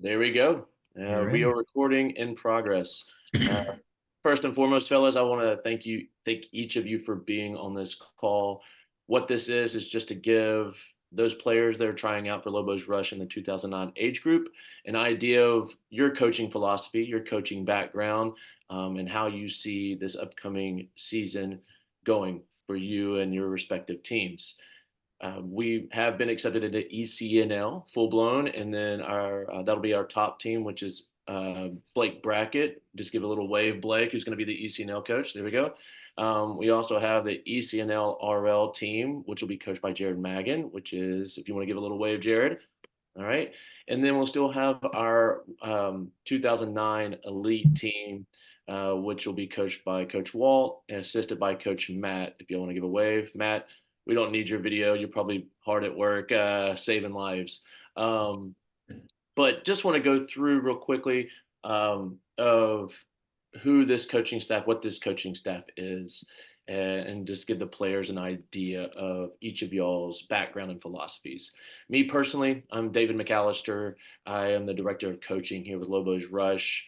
There we go. All We right. are recording in progress. Uh, First and foremost, fellas, I want to thank each of you for being on this call. What this is just to give those players that are trying out for Lobos Rush in the 2009 age group an idea of your coaching philosophy, your coaching background, and how you see this upcoming season going for you and your respective teams. We have been accepted into ECNL full blown, and then our that'll be our top team, which is Blake Brackett. Just give a little wave, Blake, who's going to be the ECNL coach. There we go. We also have the ECNL RL team, which will be coached by Jarrod Magan, which is, if you want to give a little wave, Jarrod. All right. And then we'll still have our 2009 elite team, which will be coached by Coach Walt and assisted by Coach Matt. If you want to give a wave, Matt, we don't need your video. You're probably hard at work saving lives. Um, but just want to go through real quickly of what this coaching staff is, and just give the players an idea of each of y'all's background and philosophies. Me personally, I'm David McAllister. I am the director of coaching here with Lobos Rush.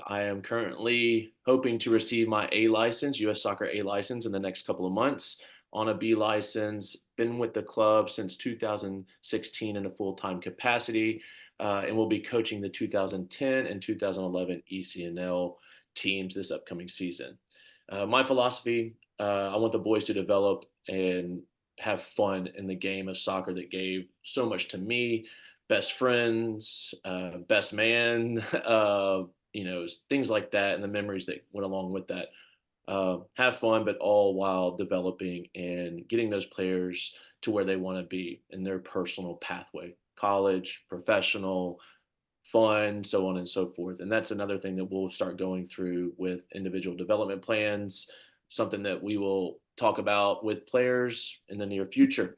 I am currently hoping to receive my A license, U.S. Soccer A license, in the next couple of months. On a B license, been with the club since 2016 in a full-time capacity, and will be coaching the 2010 and 2011 ECNL teams this upcoming season. My philosophy, I want the boys to develop and have fun in the game of soccer that gave so much to me. Best friends, best man, things like that, and the memories that went along with that. Have fun, but all while developing and getting those players to where they want to be in their personal pathway, college, professional, fun, so on and so forth. And that's another thing that we'll start going through with individual development plans, something that we will talk about with players in the near future.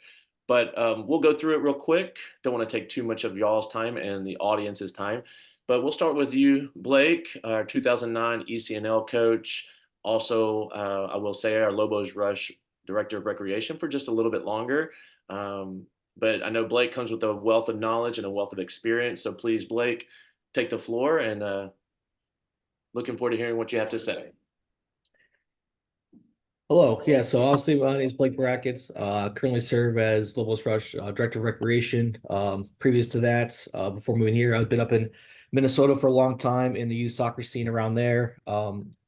But we'll go through it real quick. Don't want to take too much of y'all's time and the audience's time. But we'll start with you, Blake, our 2009 ECNL coach. Also, I will say our Lobos Rush director of recreation for just a little bit longer. But I know Blake comes with a wealth of knowledge and a wealth of experience. So please, Blake, take the floor, and looking forward to hearing what you have to say. Hello. Yeah, so obviously my name is Blake Brackett. Currently serve as Lobos Rush Director of Recreation. Previous to that, before moving here, I've been up in Minnesota for a long time in the youth soccer scene around there,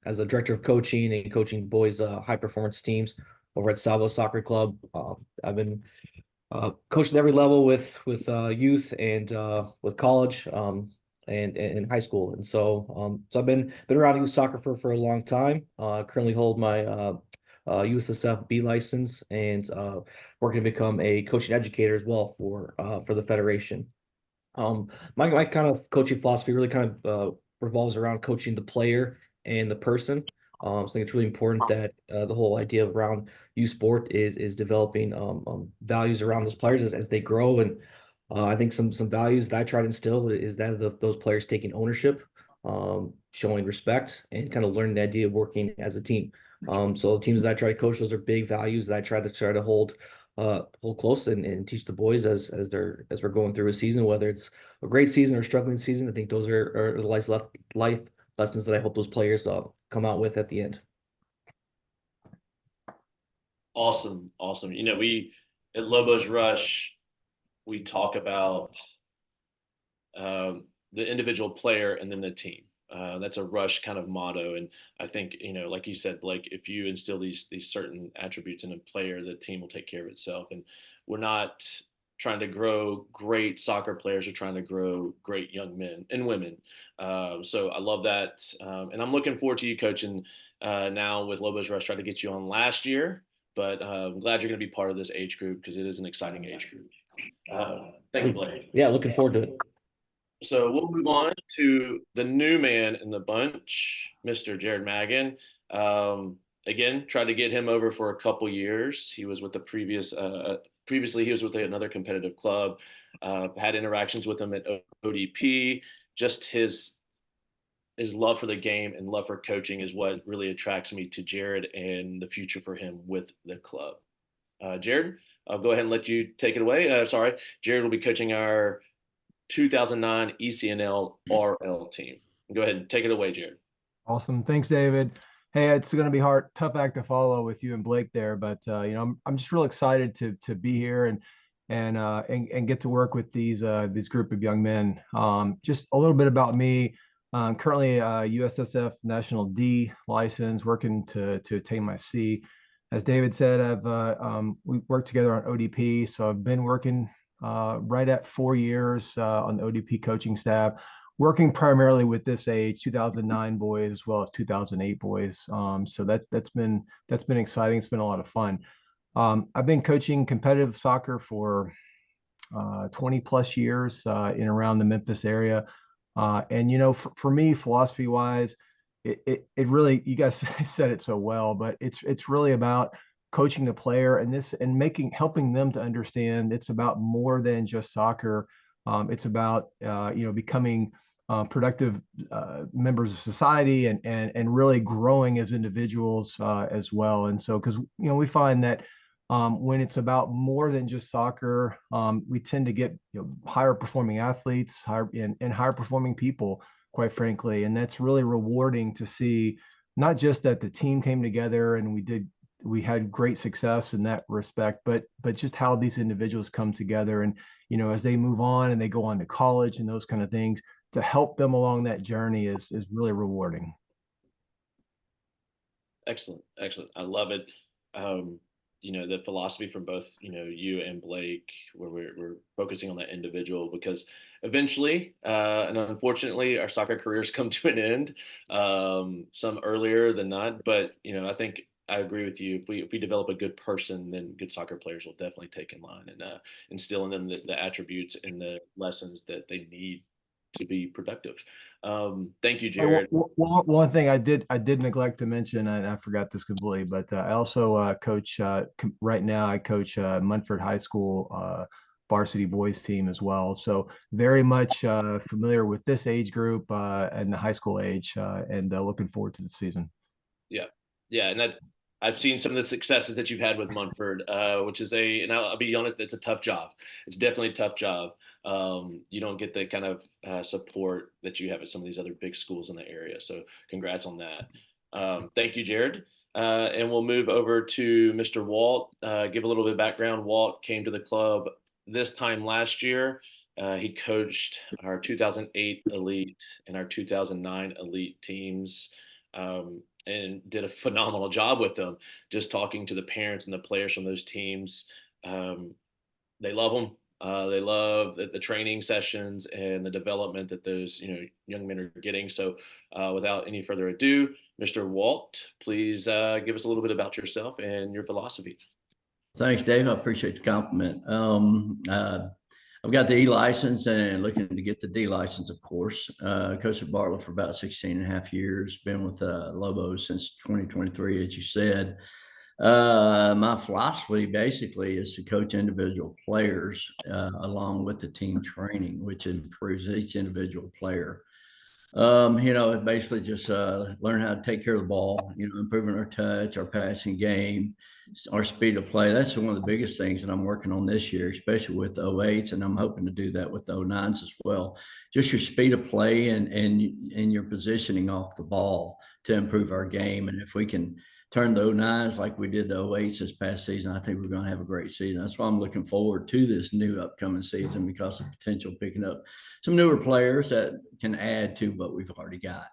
as a director of coaching and coaching boys high performance teams over at Salvo Soccer Club. I've been coached at every level with youth and with college, and high school. And so I've been around youth soccer for a long time. Currently hold my USSF B license, and working to become a coaching educator as well for the federation. My kind of coaching philosophy really kind of revolves around coaching the player and the person. So I think it's really important that the whole idea of around youth sport is developing values around those players as they grow. And I think some values that I try to instill is that of those players taking ownership, showing respect, and kind of learning the idea of working as a team. So the teams that I try to coach, those are big values that I try to hold close and teach the boys as we're going through a season, whether it's a great season or a struggling season. I think those are the life lessons that I hope those players come out with at the end. Awesome, awesome. We at Lobos Rush, we talk about the individual player and then the team. That's a Rush kind of motto, and I think like you said, Blake, if you instill these certain attributes in a player, the team will take care of itself. And we're not trying to grow great soccer players; we're trying to grow great young men and women. So I love that, and I'm looking forward to you coaching now with Lobos Rush. Tried to get you on last year, but I'm glad you're going to be part of this age group because it is an exciting age group. Thank you, Blake. Yeah, looking forward to it. So we'll move on to the new man in the bunch, Mr. Jarrod Magan. Again, tried to get him over for a couple years. He was with the previously he was with another competitive club. Had interactions with him at ODP. Just his love for the game and love for coaching is what really attracts me to Jarrod and the future for him with the club. Jarrod, I'll go ahead and let you take it away. Sorry, Jarrod will be coaching our 2009 ECNL RL team. Go ahead and take it away, Jarrod. Awesome. Thanks, David. Hey, it's going to be hard, tough act to follow with you and Blake there, but I'm just real excited to be here and get to work with these group of young men. Just a little bit about me. I'm currently a USSF National D license, working to attain my C. As David said, we worked together on ODP, so I've been working right at 4 years on the ODP coaching staff, working primarily with this age 2009 boys as well as 2008 boys. So that's been exciting. It's been a lot of fun. I've been coaching competitive soccer for 20 plus years in around the Memphis area. And for me, philosophy wise, it really, you guys said it so well, but it's really about coaching the player and helping them to understand it's about more than just soccer. It's about becoming productive members of society and really growing as individuals as well. And so, because we find that when it's about more than just soccer, we tend to get higher performing athletes, and higher performing people, quite frankly. And that's really rewarding to see, not just that the team came together and we had great success in that respect, but just how these individuals come together and as they move on and they go on to college and those kind of things, to help them along that journey is really rewarding. Excellent. I love it. The philosophy from both, you and Blake, where we're focusing on that individual, because eventually, and unfortunately, our soccer careers come to an end, some earlier than not. But, I think I agree with you. If we develop a good person, then good soccer players will definitely take in line and instill in them the attributes and the lessons that they need to be productive. Thank you, Jarrod. One thing I did neglect to mention, and I forgot this completely, but I also coach right now. I coach Munford High School varsity boys team as well. So very much familiar with this age group and the high school age, and looking forward to the season. Yeah, and that I've seen some of the successes that you've had with Munford, which is and I'll be honest, it's a tough job. It's definitely a tough job. You don't get the kind of support that you have at some of these other big schools in the area. So congrats on that. Thank you, Jarrod. And we'll move over to Mr. Walt. Give a little bit of background. Walt came to the club this time last year. He coached our 2008 elite and our 2009 elite teams. And did a phenomenal job with them. Just talking to the parents and the players from those teams, they love them. They love the training sessions and the development that those young men are getting. So, without any further ado, Mr. Walt, please give us a little bit about yourself and your philosophy. Thanks, Dave. I appreciate the compliment. I've got the E license and looking to get the D license, of course. Coached at Bartlett for about 16 and a half years. Been with Lobos since 2023, as you said. My philosophy basically is to coach individual players along with the team training, which improves each individual player. It basically just learn how to take care of the ball, improving our touch, our passing game, our speed of play. That's one of the biggest things that I'm working on this year, especially with 08s, and I'm hoping to do that with 09s as well. Just your speed of play and your positioning off the ball to improve our game. And if we can turn the 09s like we did the 08s this past season, I think we're going to have a great season. That's why I'm looking forward to this new upcoming season, because of potential picking up some newer players that can add to what we've already got.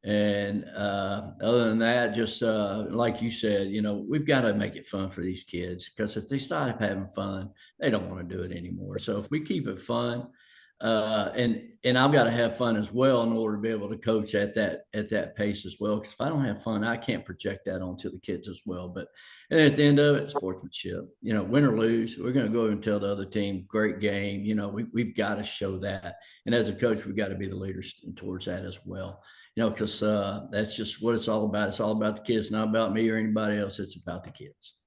And other than that, just like you said, we've got to make it fun for these kids, because if they start having fun, they don't want to do it anymore. So if we keep it fun, and I've got to have fun as well in order to be able to coach at that pace as well. Because if I don't have fun, I can't project that onto the kids as well. But at the end of it, sportsmanship. Win or lose, we're going to go and tell the other team, great game. We've got to show that. And as a coach, we've got to be the leaders towards that as well. Because that's just what it's all about. It's all about the kids, not about me or anybody else. It's about the kids.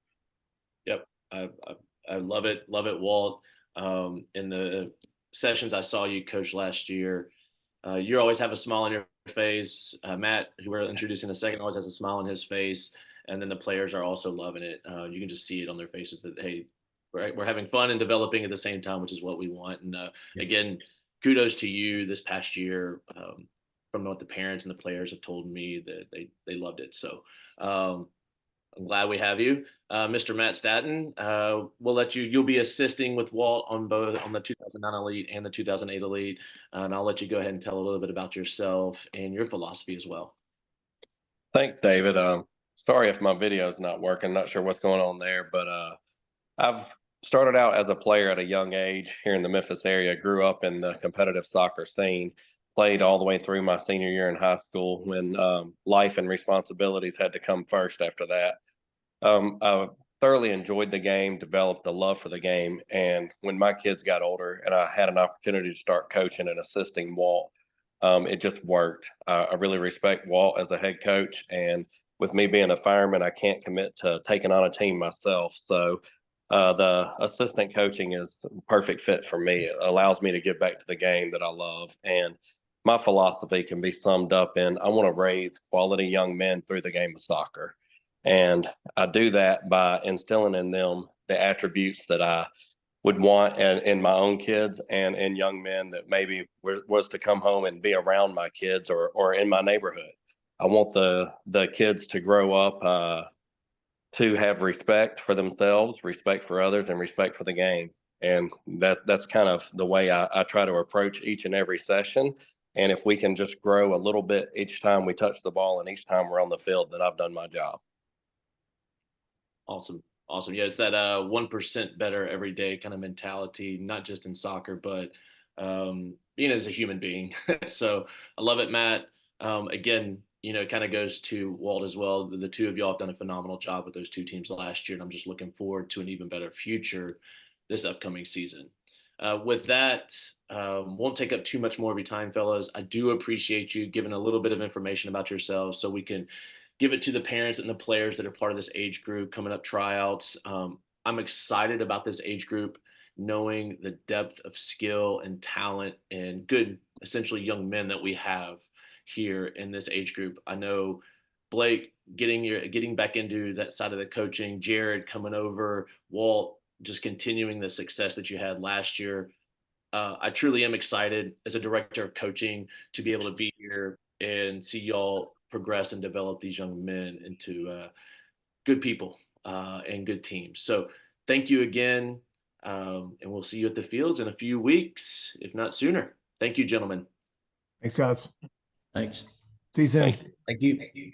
Yep, I love it, Walt. In the sessions I saw you coach last year, you always have a smile on your face. Matt, who we're introducing in a second, always has a smile on his face, and then the players are also loving it. You can just see it on their faces that, hey, we're having fun and developing at the same time, which is what we want. And again, kudos to you this past year. From what the parents and the players have told me, that they loved it. So I'm glad we have you. Mr. Matt Staton, we'll let you'll be assisting with Walt on both on the 2009 Elite and the 2008 Elite. And I'll let you go ahead and tell a little bit about yourself and your philosophy as well. Thanks, David. Sorry if my video is not working. Not sure what's going on there, but I've started out as a player at a young age here in the Memphis area. Grew up in the competitive soccer scene. Played all the way through my senior year in high school when life and responsibilities had to come first after that. I thoroughly enjoyed the game, developed a love for the game. And when my kids got older and I had an opportunity to start coaching and assisting Walt, it just worked. I really respect Walt as a head coach. And with me being a fireman, I can't commit to taking on a team myself. So the assistant coaching is a perfect fit for me. It allows me to give back to the game that I love. And my philosophy can be summed up in I want to raise quality young men through the game of soccer. And I do that by instilling in them the attributes that I would want in my own kids and in young men that maybe was to come home and be around my kids or in my neighborhood. I want the kids to grow up to have respect for themselves, respect for others, and respect for the game. And that's kind of the way I try to approach each and every session. And if we can just grow a little bit each time we touch the ball and each time we're on the field, then I've done my job. Awesome. Awesome. Yeah, it's that 1% better every day kind of mentality, not just in soccer, but being as a human being. So I love it, Matt. Again, it kind of goes to Walt as well. The two of y'all have done a phenomenal job with those two teams last year, and I'm just looking forward to an even better future this upcoming season. With that, won't take up too much more of your time, fellas. I do appreciate you giving a little bit of information about yourselves so we can give it to the parents and the players that are part of this age group coming up tryouts. I'm excited about this age group, knowing the depth of skill and talent and good, essentially young men that we have here in this age group. I know Blake getting back into that side of the coaching, Jarrod coming over, Walt just continuing the success that you had last year. I truly am excited as a director of coaching to be able to be here and see y'all progress and develop these young men into good people and good teams. So thank you again. And we'll see you at the fields in a few weeks, if not sooner. Thank you, gentlemen. Thanks, guys. Thanks. See you soon. Thank you.